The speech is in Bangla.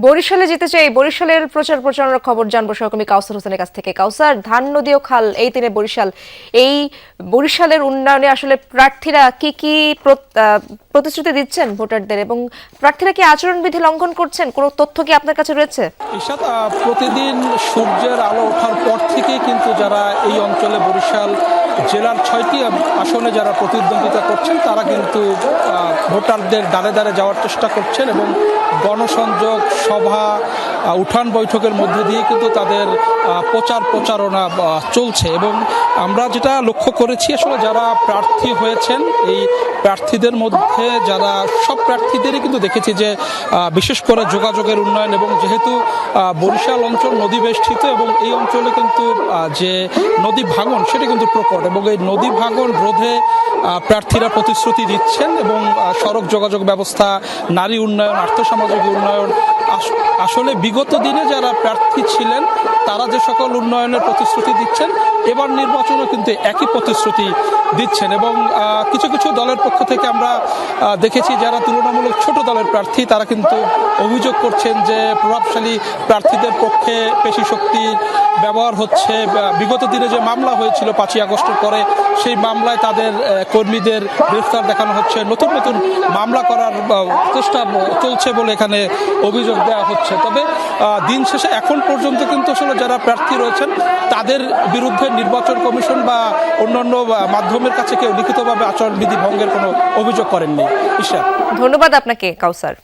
বরিশালে যেতে চাই, বরিশালের প্রচার প্রচারণার খবর জানবো সহকর্মী কাউসার হোসেনের কাছ থেকে। কাউসার, ধান নদী ও খাল এই তিনে বরিশাল, এই বরিশালের উন্নয়নে আসলে প্রার্থীরা কি প্রতিশ্রুতি দিচ্ছেন ভোটারদের, এবং প্রার্থীরা কি আচরণবিধি লঙ্ঘন করছেন? কোনো তথ্য কি আপনার কাছে রয়েছে? ঈশাত, প্রতিদিন সূর্যের আলো ওঠার পর থেকে কিন্তু যারা এই অঞ্চলে বরিশাল জেলার 6টি আসনে যারা প্রতিদ্বন্দ্বিতা করছেন তারা কিন্তু ভোটারদের দ্বারে দ্বারে যাওয়ার চেষ্টা করছেন এবং গণসংযোগ সভা উঠান বৈঠকের মধ্য দিয়ে কিন্তু তাদের প্রচারণা চলছে। এবং আমরা যেটা লক্ষ্য করেছি, আসলে যারা প্রার্থী হয়েছেন এই প্রার্থীদের মধ্যে যারা সব প্রার্থীদেরই কিন্তু দেখেছি যে বিশেষ করে যোগাযোগের উন্নয়ন, এবং যেহেতু বরিশাল অঞ্চল নদী বেষ্টিত এবং এই অঞ্চলে কিন্তু যে নদী ভাঙন সেটা কিন্তু প্রকট, এবং এই নদী ভাঙন রোধে প্রার্থীরা প্রতিশ্রুতি দিচ্ছেন এবং সড়ক যোগাযোগ ব্যবস্থা, নারী উন্নয়ন, আর্থসামাজিক উন্নয়ন, আসলে বিগত দিনে যারা প্রার্থী ছিলেন তারা যে সকল উন্নয়নের প্রতিশ্রুতি দিচ্ছেন এবার নির্বাচনেও কিন্তু একই প্রতিশ্রুতি দিচ্ছেন। এবং কিছু কিছু দলের পক্ষ থেকে আমরা দেখেছি যারা তুলনামূলক ছোট দলের প্রার্থী তারা কিন্তু অভিযোগ করছেন যে প্রভাবশালী প্রার্থীদের পক্ষে পেশি শক্তির ব্যবহার হচ্ছে। বিগত দিনে যে মামলা হয়েছিল 5ই আগস্টের পরে, সেই মামলায় তাদের কর্মীদের গ্রেফতার দেখানো হচ্ছে, নতুন নতুন মামলা করার চেষ্টা চলছে বলে এখানে অভিযোগ দেওয়া হচ্ছে। তবে দিন শেষে এখন পর্যন্ত কিন্তু আসলে যারা প্রার্থী রয়েছেন তাদের বিরুদ্ধে নির্বাচন কমিশন বা অন্যান্য মাধ্যমের কাছে কেউ লিখিতভাবে আচরণবিধি ভঙ্গের কোনো অভিযোগ করেননি। ঈশা, ধন্যবাদ আপনাকে কাউসার।